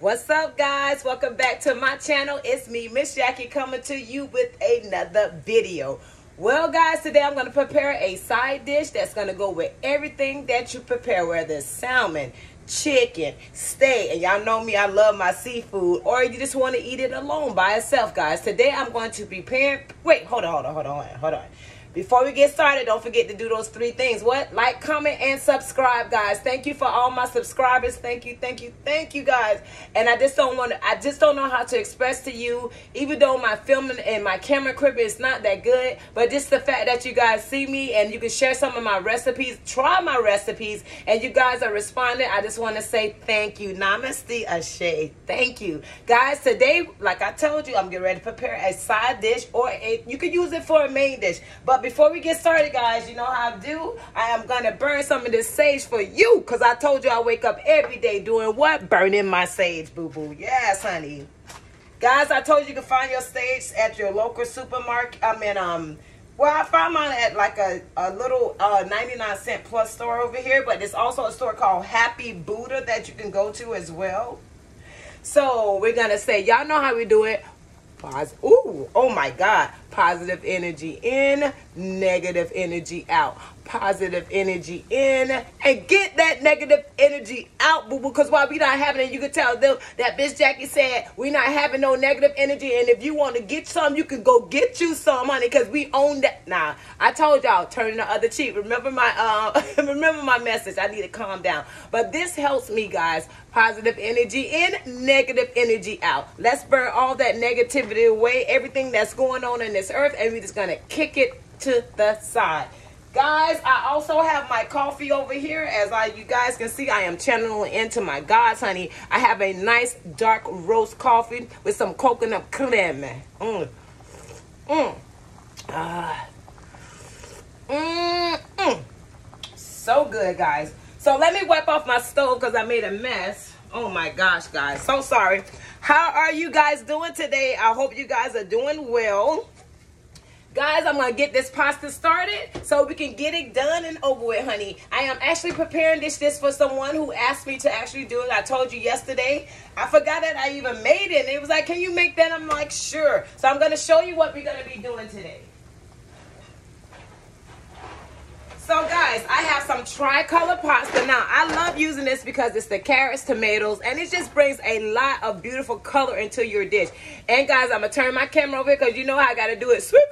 What's up, guys? Welcome back to my channel. It's me, Miss Jackie, coming to you with another video. Well, guys, today I'm going to prepare a side dish that's going to go with everything that you prepare, whether it's salmon, chicken, steak, and y'all know me, I love my seafood, or you just want to eat it alone by itself, guys. Today I'm going to prepare, wait, hold on. Before we get started, don't forget to do those three things. What? Like, comment, and subscribe, guys. Thank you for all my subscribers. Thank you, guys. And I just don't know how to express to you, even though my filming and my camera equipment is not that good, but just the fact that you guys see me and you can share some of my recipes, try my recipes, and you guys are responding. I just want to say thank you. Namaste, Ashe. Thank you. Guys, today, like I told you, I'm getting ready to prepare a side dish, or you could use it for a main dish. But before we get started, guys, you know how I do. I am going to burn some of this sage for you, because I told you I wake up every day doing what? Burning my sage, boo-boo. Yes, honey. Guys, I told you can find your sage at your local supermarket. Well, I found mine at like a little 99-cent plus store over here, but there's also a store called Happy Buddha that you can go to as well. So we're going to say, y'all know how we do it. Ooh, oh my God. Positive energy in, negative energy out. Positive energy in, and get that negative energy out, boo-boo. Because while we not having it, you can tell them that Miss Jackie said we not having no negative energy. And if you want to get some, you can go get you some, honey, because we own that. Nah, I told y'all, turn the other cheek. Remember my remember my message. I need to calm down. But this helps me, guys. Positive energy in, negative energy out. Let's burn all that negativity away, everything that's going on in this earth, and we're just gonna kick it to the side. Guys, I also have my coffee over here. As you guys can see, I am channeling into my gods, honey. I have a nice dark roast coffee with some coconut cream. So good, guys. So let me wipe off my stove because I made a mess. Oh my gosh, guys. So sorry. How are you guys doing today? I hope you guys are doing well. Guys, I'm going to get this pasta started so we can get it done and over with, honey. I am actually preparing this dish for someone who asked me to actually do it. I told you yesterday. I forgot that I even made it. And it was like, can you make that? I'm like, sure. So I'm going to show you what we're going to be doing today. So guys, I have some tricolor pasta. Now, I love using this because it's the carrots, tomatoes, and it just brings a lot of beautiful color into your dish. And guys, I'm going to turn my camera over here because you know how I got to do it. Swimmer.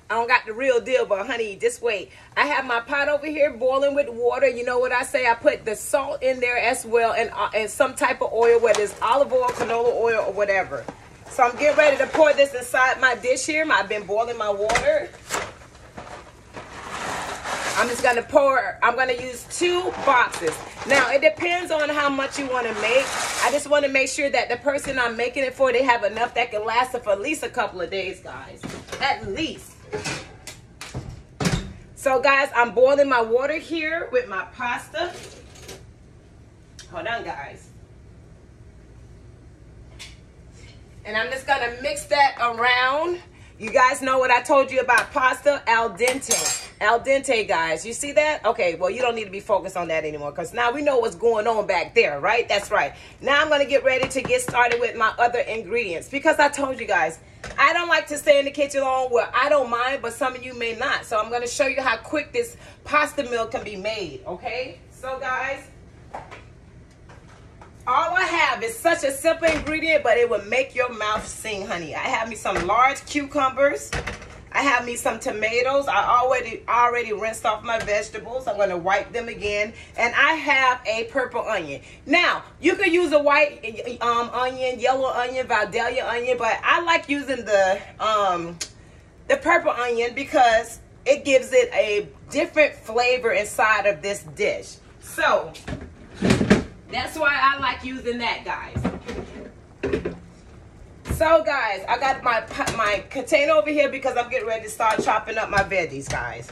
I don't got the real deal, but honey, just wait. I have my pot over here boiling with water. You know what I say? I put the salt in there as well, and some type of oil, whether it's olive oil, canola oil, or whatever. So I'm getting ready to pour this inside my dish here. I've been boiling my water. I'm just going to pour, I'm going to use 2 boxes. Now, it depends on how much you want to make. I just want to make sure that the person I'm making it for, they have enough that can last for at least a couple of days, guys. At least. So, guys, I'm boiling my water here with my pasta. Hold on, guys. And I'm just going to mix that around. You guys know what I told you about pasta? Al dente. Al dente, guys. You see that? Okay, well, you don't need to be focused on that anymore because now we know what's going on back there, right? That's right. Now I'm going to get ready to get started with my other ingredients because I told you guys, I don't like to stay in the kitchen long. Well, I don't mind, but some of you may not. So I'm going to show you how quick this pasta meal can be made, okay? So, guys, all I have is such a simple ingredient, but it will make your mouth sing, honey. I have me some large cucumbers. I have me some tomatoes. I already rinsed off my vegetables. I'm going to wipe them again. And I have a purple onion. Now, you could use a white onion, yellow onion, Vidalia onion, but I like using the purple onion because it gives it a different flavor inside of this dish. So, that's why I like using that, guys. So, guys, I got my container over here because I'm getting ready to start chopping up my veggies, guys.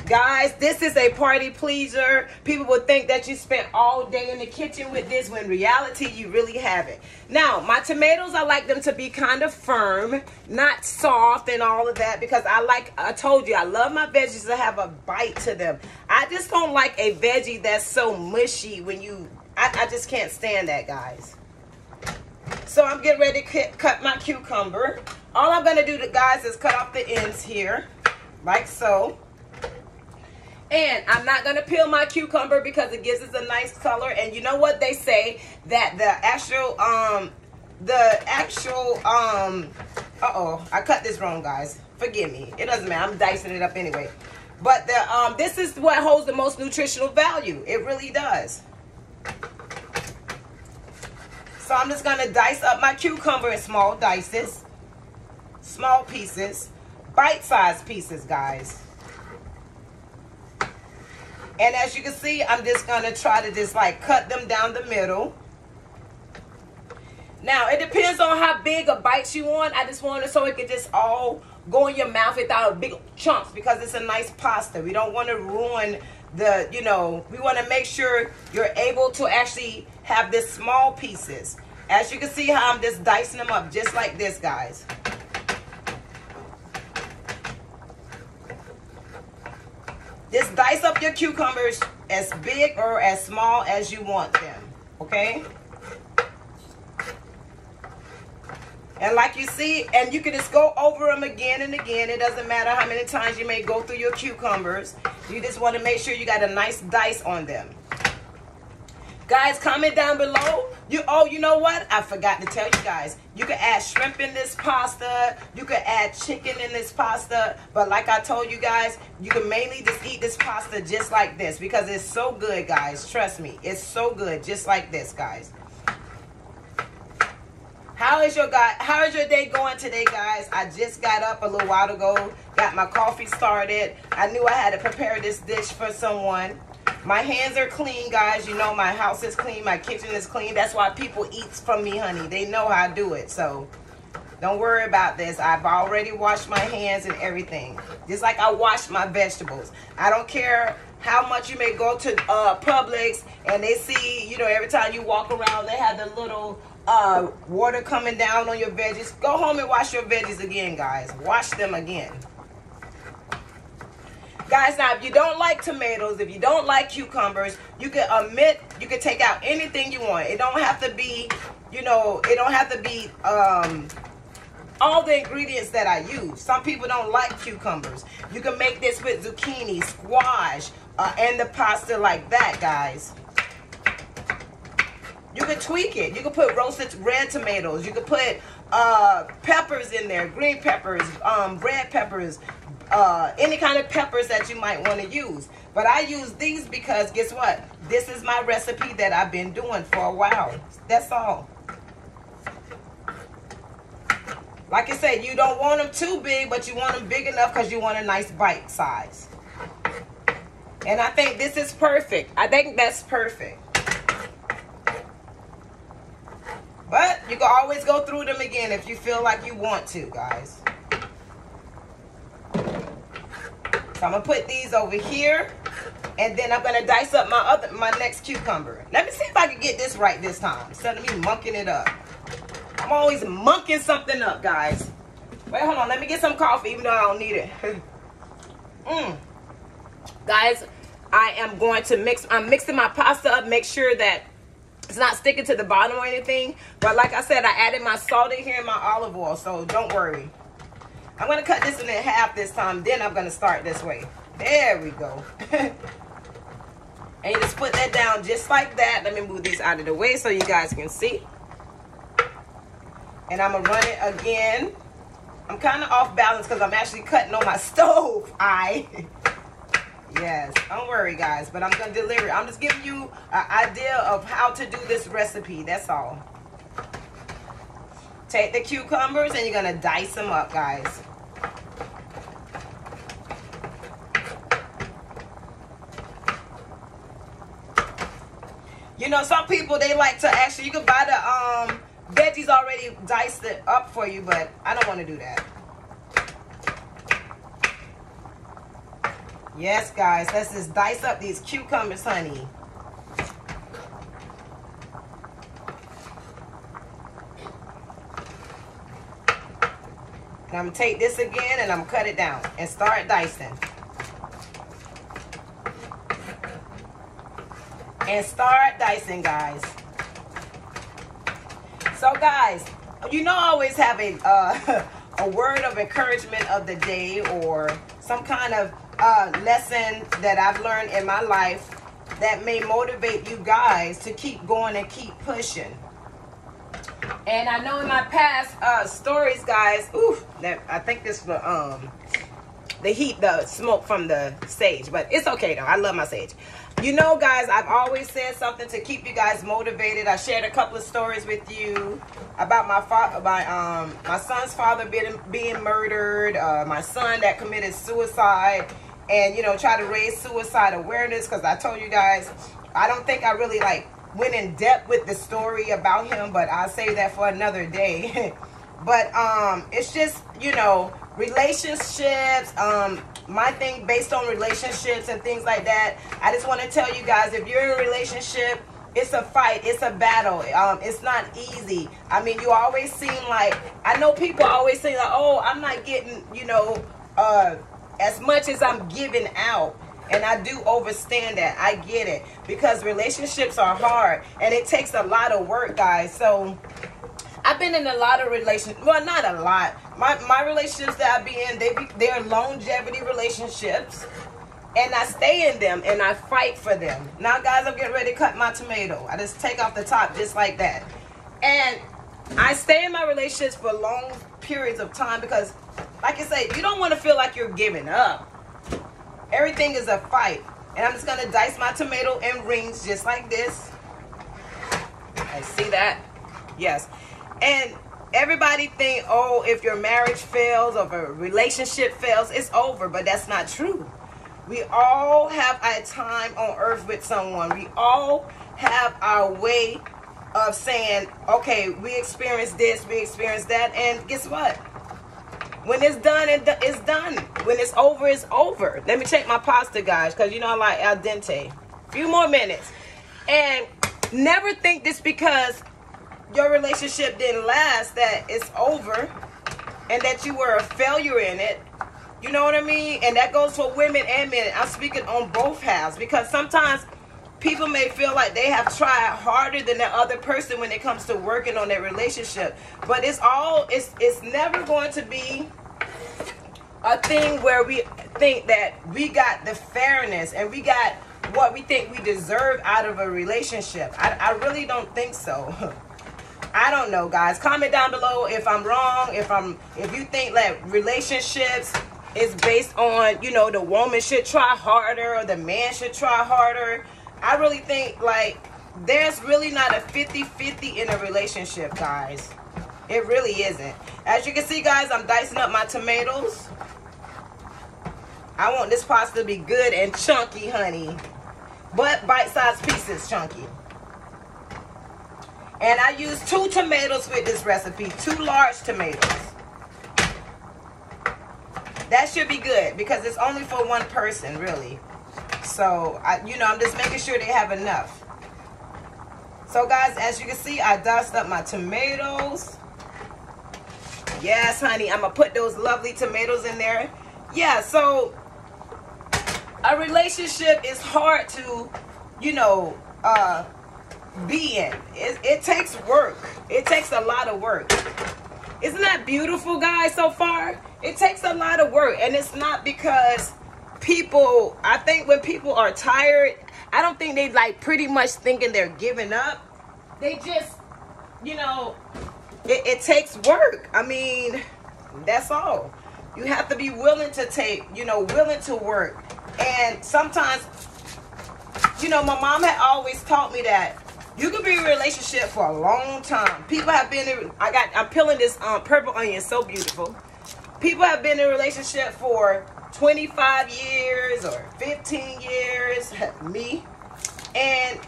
Guys, this is a party pleaser. People would think that you spent all day in the kitchen with this when in reality you really haven't. Now, my tomatoes, I like them to be kind of firm, not soft and all of that because I told you, I love my veggies to have a bite to them. I just don't like a veggie that's so mushy when I just can't stand that, guys. So I'm getting ready to cut my cucumber. All I'm going to do, guys, is cut off the ends here, like so. And I'm not going to peel my cucumber because it gives us a nice color. And you know what they say, that the actual, uh-oh, I cut this wrong, guys. Forgive me. It doesn't matter. I'm dicing it up anyway. But this is what holds the most nutritional value. It really does. So I'm just going to dice up my cucumber in small dices. Small pieces. Bite-sized pieces, guys. And as you can see, I'm just going to try to just like cut them down the middle. Now, it depends on how big a bite you want. I just want it so it can just all go in your mouth without big chunks because it's a nice pasta. We don't want to ruin the, you know, we want to make sure you're able to actually have this small pieces. As you can see how I'm just dicing them up just like this, guys. Just dice up your cucumbers as big or as small as you want them, okay? And like you see, and you can just go over them again and again. It doesn't matter how many times you may go through your cucumbers. You just want to make sure you got a nice dice on them. Guys, comment down below. You know what? I forgot to tell you guys. You can add shrimp in this pasta. You can add chicken in this pasta. But like I told you guys, you can mainly just eat this pasta just like this because it's so good, guys. Trust me. It's so good just like this, guys. How is your day going today, guys? I just got up a little while ago, got my coffee started. I knew I had to prepare this dish for someone. My hands are clean, guys. You know my house is clean, my kitchen is clean. That's why people eat from me, honey. They know how I do it. So don't worry about this. I've already washed my hands and everything. Just like I wash my vegetables. I don't care how much you may go to Publix and they see, you know, every time you walk around, they have the little water coming down on your veggies. Go home and wash your veggies again, guys. Wash them again. Guys, now if you don't like tomatoes, if you don't like cucumbers, you can you can take out anything you want. It don't have to be, you know, it don't have to be all the ingredients that I use. Some people don't like cucumbers. You can make this with zucchini, squash, and the pasta like that, guys. You can tweak it. You can put roasted red tomatoes. You can put peppers in there, green peppers, red peppers, any kind of peppers that you might want to use. But I use these because guess what? This is my recipe that I've been doing for a while. That's all. Like I said, you don't want them too big, but you want them big enough because you want a nice bite size. And I think this is perfect. I think that's perfect. But you can always go through them again if you feel like you want to, guys. So I'm going to put these over here. And then I'm going to dice up my next cucumber. Let me see if I can get this right this time. Instead of me munking it up. I'm always munking something up, guys. Wait, hold on. Let me get some coffee, even though I don't need it. Guys, I am going to I'm mixing my pasta up. Make sure that it's not sticking to the bottom or anything. But like I said, I added my salt in here and my olive oil. So don't worry. I'm going to cut this in half this time. Then I'm going to start this way. There we go. And you just put that down just like that. Let me move these out of the way so you guys can see. And I'm going to run it again. I'm kind of off balance because I'm actually cutting on my stove. Yes, don't worry, guys. But I'm going to deliver it. I'm just giving you an idea of how to do this recipe. That's all. Take the cucumbers and you're going to dice them up, guys. You know, some people, they like to actually, you can buy the veggies already diced it up for you, but I don't want to do that. Yes, guys, let's just dice up these cucumbers, honey. And I'm going to take this again and I'm going to cut it down and start dicing. And start dicing, guys. So guys, you know, I always have a a word of encouragement of the day, or some kind of lesson that I've learned in my life that may motivate you guys to keep going and keep pushing. And I know in my past stories, guys, that I think this was the heat, the smoke from the sage, but it's okay though. I love my sage. You know, guys, I've always said something to keep you guys motivated. I shared a couple of stories with you about my son's father being murdered, my son that committed suicide, and you know, try to raise suicide awareness, because I told you guys, I don't think I really went in depth with the story about him, but I'll save that for another day. But it's just, you know, relationships, my thing based on relationships and things like that. I just want to tell you guys, if you're in a relationship, it's a fight, it's a battle. It's not easy. I mean, you always seem like, I know people always say like, oh, I'm not getting, you know, as much as I'm giving out. And I do understand that. I get it, because relationships are hard and it takes a lot of work, guys. So I've been in a lot of relationships. Well, not a lot. My relationships that I be in, they're longevity relationships, and I stay in them and I fight for them. Now, guys, I'm getting ready to cut my tomato. I just take off the top just like that, and I stay in my relationships for long periods of time because, like I say, you don't want to feel like you're giving up. Everything is a fight, and I'm just gonna dice my tomato in rings just like this. I see that. Yes. And everybody think, oh, if your marriage fails or if a relationship fails, it's over. But that's not true. We all have a time on earth with someone. We all have our way of saying, okay, we experienced this, we experienced that. And guess what? When it's done, it's done. When it's over, it's over. Let me check my pasta, guys, because you know I like al dente. A few more minutes. And never think this because your relationship didn't last that it's over and that you were a failure in it. You know what I mean? And that goes for women and men. I'm speaking on both halves, because sometimes people may feel like they have tried harder than the other person when it comes to working on their relationship. But it's never going to be a thing where we think that we got the fairness and we got what we think we deserve out of a relationship. I really don't think so. I don't know, guys. Comment down below if I'm wrong, if you think that relationships is based on, you know, the woman should try harder or the man should try harder. I really think there's really not a 50-50 in a relationship, guys. It really isn't. As you can see, guys, I'm dicing up my tomatoes. I want this pasta to be good and chunky, honey, but bite-sized pieces chunky. And I use 2 tomatoes with this recipe, 2 large tomatoes. That should be good because it's only for one person, really. So, I'm just making sure they have enough. So, guys, as you can see, I diced up my tomatoes. Yes, honey, I'm going to put those lovely tomatoes in there. Yeah, so a relationship is hard to, be in. It takes work. It takes a lot of work. Isn't that beautiful, guys, so far? It takes a lot of work, and it's not because people, I think when people are tired, I don't think they pretty much thinking they're giving up. They just, it takes work. I mean, that's all. You have to be willing to willing to work. And sometimes, my mom had always taught me that you could be in a relationship for a long time. People have been in, I'm peeling this purple onion, so beautiful. People have been in a relationship for 25 years or 15 years, me, and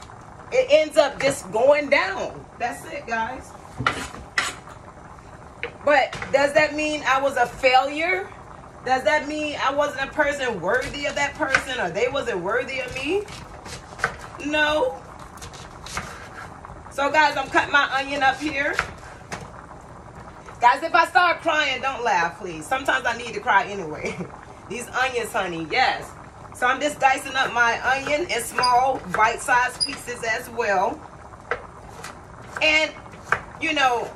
it ends up just going down. That's it, guys. But does that mean I was a failure? Does that mean I wasn't a person worthy of that person, or they wasn't worthy of me? No. So, guys, I'm cutting my onion up here. Guys, if I start crying, don't laugh, please. Sometimes I need to cry anyway. These onions, honey, yes. So I'm just dicing up my onion in small bite-sized pieces as well. And you know,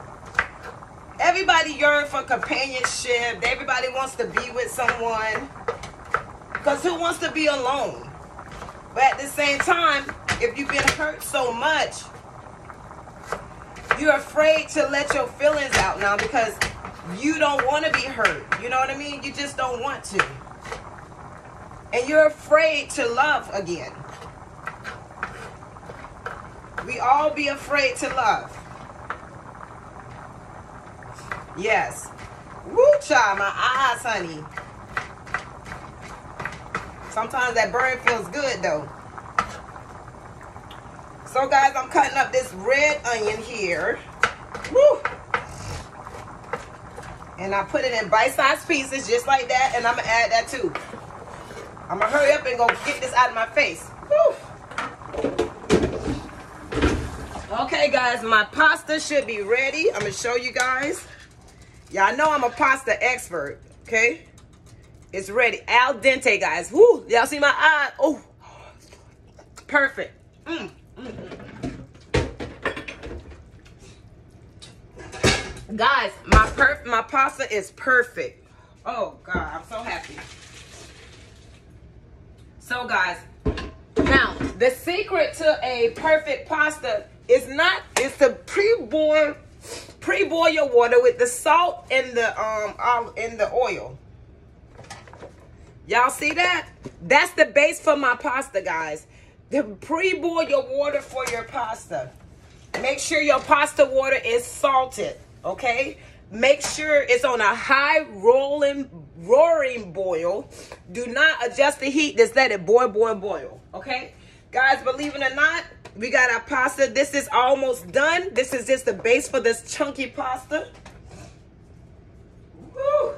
everybody yearns for companionship. Everybody wants to be with someone. Because who wants to be alone? But at the same time, if you've been hurt so much, you're afraid to let your feelings out now because you don't want to be hurt. You know what I mean? You just don't want to. And you're afraid to love again. We all be afraid to love. Yes. Woo, child, my eyes, honey. Sometimes that burn feels good, though. So, guys, I'm cutting up this red onion here. Woo! And I put it in bite-sized pieces just like that. And I'm going to add that, too. I'm going to hurry up and go get this out of my face. Woo! Okay, guys, my pasta should be ready. I'm going to show you guys. Y'all know I'm a pasta expert, okay? It's ready. Al dente, guys. Woo! Y'all see my eye? Oh, perfect. Guys, my pasta is perfect. Oh, God, I'm so happy. So, guys, now, the secret to a perfect pasta is to pre-boil your water with the salt and the oil. Y'all see that? That's the base for my pasta, guys. Pre-boil your water for your pasta. Make sure your pasta water is salted, okay? Make sure it's on a high roaring boil. Do not adjust the heat. Just let it boil, okay? Guys, believe it or not, we got our pasta. This is almost done. This is just the base for this chunky pasta. Woo!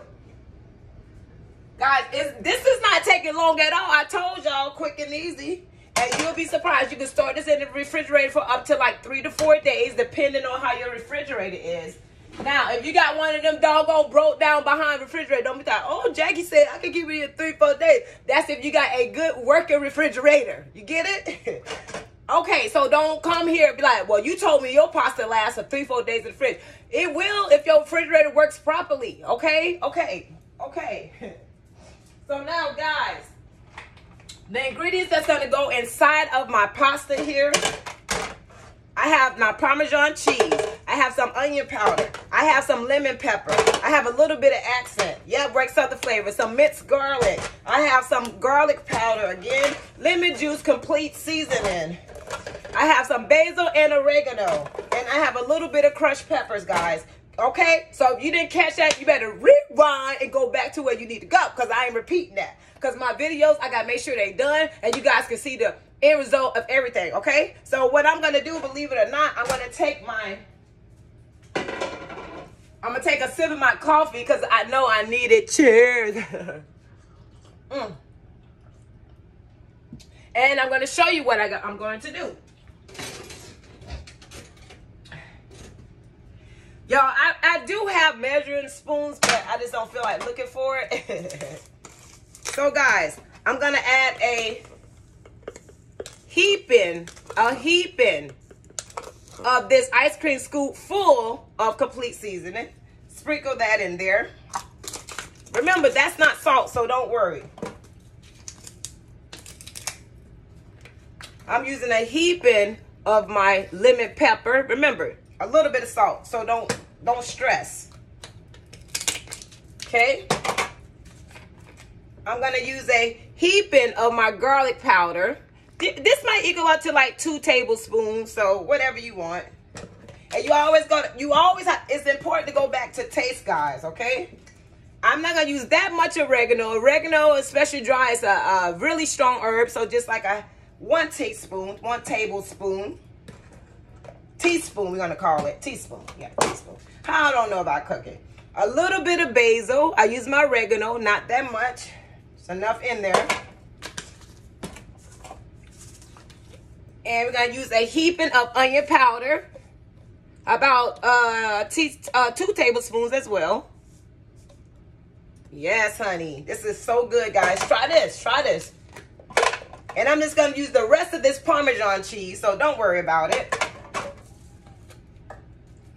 Guys, this is not taking long at all. I told y'all, quick and easy. And you'll be surprised. You can store this in the refrigerator for up to like 3 to 4 days, depending on how your refrigerator is. Now, if you got one of them doggone broke down behind refrigerator, don't be like, oh, Jackie said I could give you 3 to 4 days. That's if you got a good working refrigerator. You get it? Okay, so don't come here and be like, well, you told me your pasta lasts for 3 to 4 days in the fridge. It will if your refrigerator works properly. Okay? Okay. So now, guys, the ingredients that's going to go inside of my pasta here, I have my Parmesan cheese. I have some onion powder. I have some lemon pepper. I have a little bit of accent. Yeah, breaks up the flavor. Some minced garlic. I have some garlic powder again. Lemon juice, complete seasoning. I have some basil and oregano. And I have a little bit of crushed peppers, guys. Okay? So if you didn't catch that, you better rewind and go back to where you need to go, because I ain't repeating that. Because my videos, I got to make sure they done and you guys can see the end result of everything, okay? So what I'm going to do, believe it or not, I'm going to take a sip of my coffee because I know I need it. Cheers. And I'm going to show you what I'm going to do. Y'all, I do have measuring spoons, but I just don't feel like looking for it. So, guys, I'm going to add a heaping of this ice cream scoop full of complete seasoning. Sprinkle that in there. Remember, that's not salt, so don't worry. I'm using a heaping of my lemon pepper. Remember, a little bit of salt, so don't stress. Okay? I'm gonna use a heaping of my garlic powder. This might equal up to like 2 tablespoons, so whatever you want. And it's important to go back to taste, guys, okay? I'm not gonna use that much oregano. Oregano, especially dry, is a really strong herb, so just like 1 tablespoon. Teaspoon, we're gonna call it. Teaspoon. Yeah, teaspoon. I don't know about cooking. A little bit of basil. I use my oregano, not that much. It's enough in there. And we're gonna use a heaping of onion powder. About 2 tablespoons as well. Yes, honey. This is so good, guys. Try this. And I'm just gonna use the rest of this Parmesan cheese, so don't worry about it.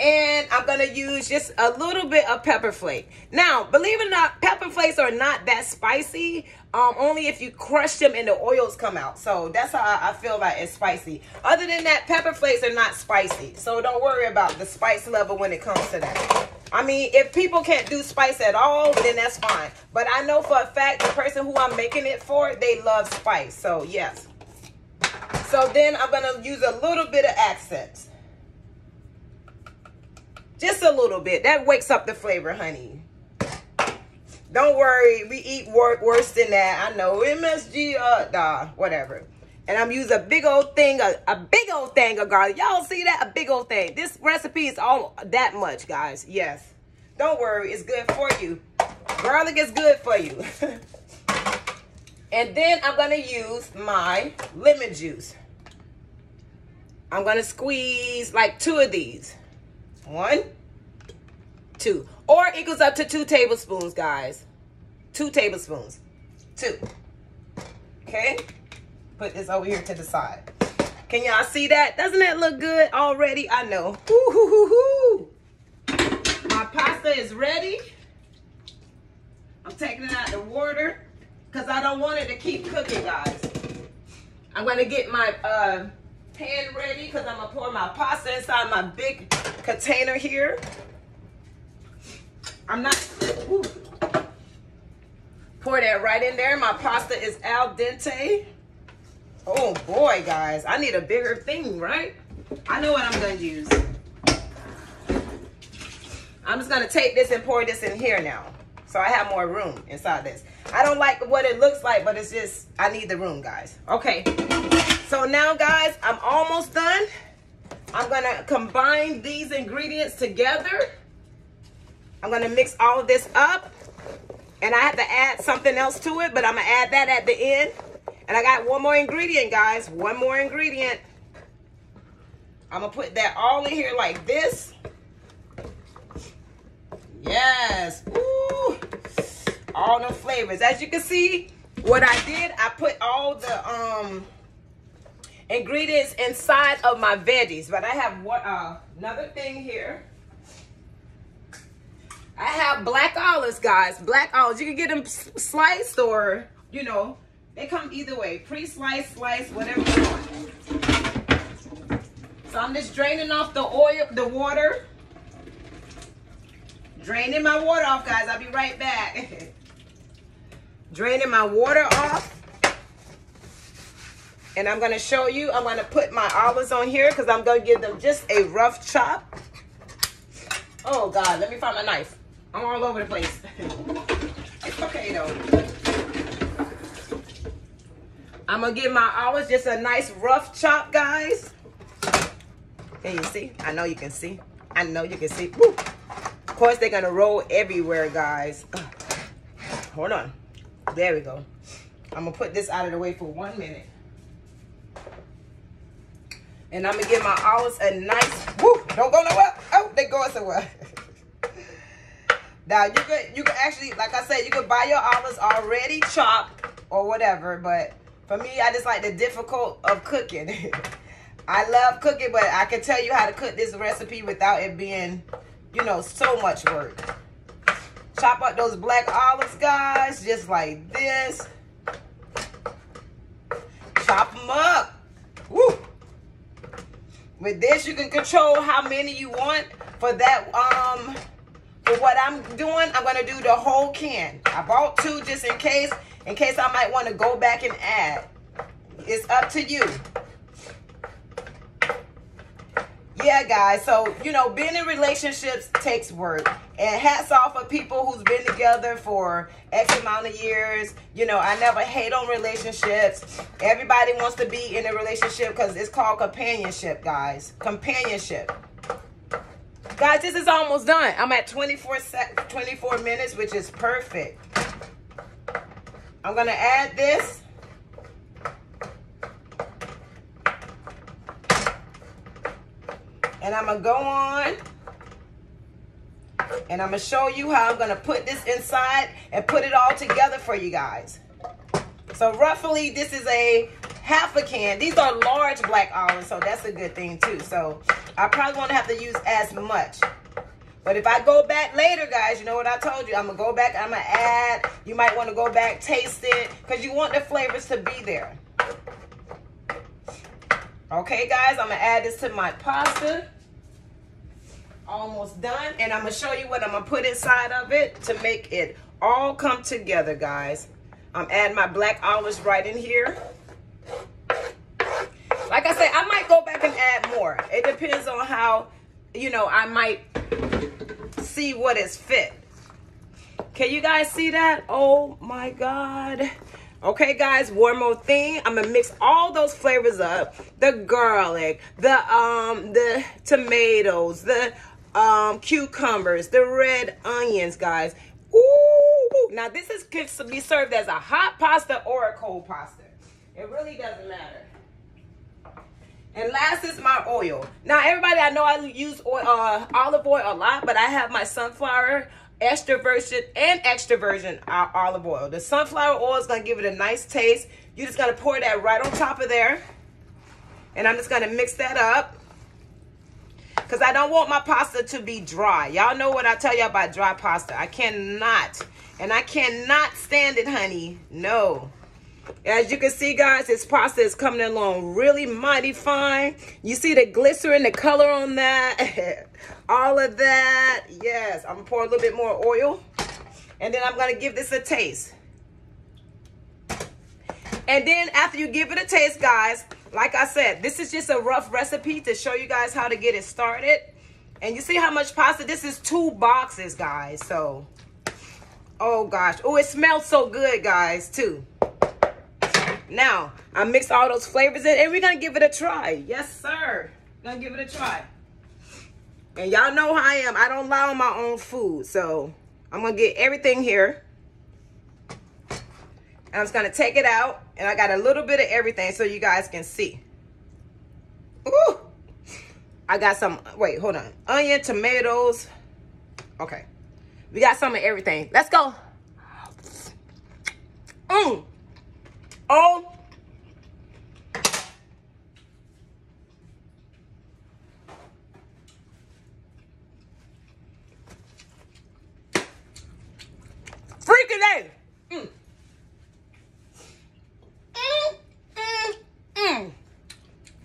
And I'm going to use just a little bit of pepper flake. Now, believe it or not, pepper flakes are not that spicy. Only if you crush them and the oils come out. So that's how I feel about it's spicy. Other than that, pepper flakes are not spicy. So don't worry about the spice level when it comes to that. I mean, if people can't do spice at all, then that's fine. But I know for a fact the person who I'm making it for, they love spice. So yes. So then I'm going to use a little bit of accents. Just a little bit. That wakes up the flavor, honey. Don't worry. We eat worse than that. I know. MSG, whatever. And I'm using a big old thing, a big old thing of garlic. Y'all see that? A big old thing. This recipe is all that much, guys. Yes. Don't worry. It's good for you. Garlic is good for you. And then I'm going to use my lemon juice. I'm going to squeeze like 2 of these. 1, 2. Or it goes up to 2 tablespoons, guys. 2 tablespoons. 2. Okay? Put this over here to the side. Can y'all see that? Doesn't that look good already? I know. Woo-hoo-hoo-hoo. My pasta is ready. I'm taking it out of the water because I don't want it to keep cooking, guys. I'm going to get my pan ready because I'm going to pour my pasta inside my big container here. I'm not... Ooh. Pour that right in there. My pasta is al dente. Oh boy, guys. I need a bigger thing, right? I know what I'm going to use. I'm just going to take this and pour this in here now. So I have more room inside this. I don't like what it looks like, but it's just, I need the room, guys. Okay. So now, guys, I'm almost done. I'm going to combine these ingredients together. I'm going to mix all of this up. And I have to add something else to it, but I'm going to add that at the end. And I got one more ingredient, guys. One more ingredient. I'm going to put that all in here like this. Yes. Ooh. All the flavors. As you can see, what I did, I put all the ingredients inside of my veggies. But I have one, another thing here. I have black olives, guys. Black olives. You can get them sliced or, you know, they come either way. Pre-sliced, sliced, whatever you want. So I'm just draining off the oil, the water. Draining my water off, guys. I'll be right back. Draining my water off. And I'm going to show you. I'm going to put my olives on here because I'm going to give them just a rough chop. Oh, God. Let me find my knife. I'm all over the place. It's okay, though. I'm going to give my olives just a nice rough chop, guys. Can you see? I know you can see. I know you can see. Woo. Of course, they're going to roll everywhere, guys. Hold on. There we go. I'm going to put this out of the way for 1 minute. And I'm going to give my olives a nice... Woo! Don't go nowhere. Oh, they're going somewhere. Now, you could actually, like I said, you could buy your olives already chopped or whatever. But for me, I just like the difficult of cooking. I love cooking, but I can tell you how to cook this recipe without it being, you know, so much work. Chop up those black olives, guys, just like this. Chop them up. Woo! With this, you can control how many you want. For that, for what I'm doing, I'm going to do the whole can. I bought 2 just in case I might want to go back and add. It's up to you. Yeah, guys. So, you know, being in relationships takes work. And hats off for people who's been together for X amount of years. You know, I never hate on relationships. Everybody wants to be in a relationship because it's called companionship, guys. Companionship. Guys, this is almost done. I'm at 24 minutes, which is perfect. I'm going to add this. And I'm going to go on. And I'm going to show you how I'm going to put this inside and put it all together for you guys. So roughly, this is a half a can. These are large black olives, so that's a good thing too. So I probably won't have to use as much. But if I go back later, guys, you know what I told you. I'm going to go back. I'm going to add. You might want to go back, taste it, because you want the flavors to be there. Okay, guys, I'm going to add this to my pasta. Almost done. And I'm going to show you what I'm going to put inside of it to make it all come together, guys. I'm adding my black olives right in here. Like I said, I might go back and add more. It depends on how, you know, I might see what is fit. Can you guys see that? Oh my God. Okay, guys, one more thing. I'm gonna mix all those flavors up. The garlic, the tomatoes, the cucumbers, the red onions, guys. Ooh. Now this is can be served as a hot pasta or a cold pasta. It really doesn't matter. And last is my oil. Now, everybody, I know I use oil, olive oil a lot, but I have my sunflower extra virgin and extra virgin olive oil. The sunflower oil is going to give it a nice taste. You're just going to pour that right on top of there. And I'm just going to mix that up, because I don't want my pasta to be dry. Y'all know what I tell you about dry pasta. I cannot. And I cannot stand it, honey. No. As you can see, guys, this pasta is coming along really mighty fine. You see the glycerin, the color on that, all of that. Yes, I'm gonna pour a little bit more oil, and then I'm gonna give this a taste. And then after you give it a taste, guys, like I said, this is just a rough recipe to show you guys how to get it started. And you see how much pasta? This is 2 boxes, guys. So, oh gosh, oh, it smells so good, guys, too. Now, I mixed all those flavors in, and we're going to give it a try. Yes, sir. Going to give it a try. And y'all know how I am. I don't lie on my own food. So, I'm going to get everything here. And I'm just going to take it out. And I got a little bit of everything so you guys can see. Ooh. I got some, wait, hold on. Onion, tomatoes. Okay. We got some of everything. Let's go. Oh, freaking A.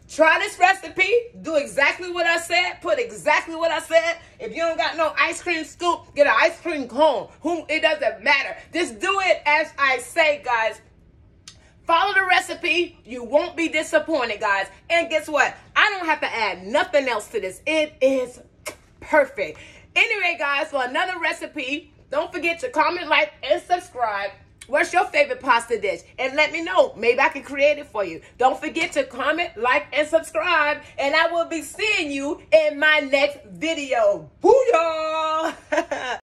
Try this recipe. Do exactly what I said. Put exactly what I said. If you don't got no ice cream scoop, get an ice cream cone. It doesn't matter. Just do it as I say, guys. Follow the recipe. You won't be disappointed, guys. And guess what? I don't have to add nothing else to this. It is perfect. Anyway, guys, for another recipe, don't forget to comment, like, and subscribe. What's your favorite pasta dish? And let me know. Maybe I can create it for you. Don't forget to comment, like, and subscribe. And I will be seeing you in my next video. Booyah!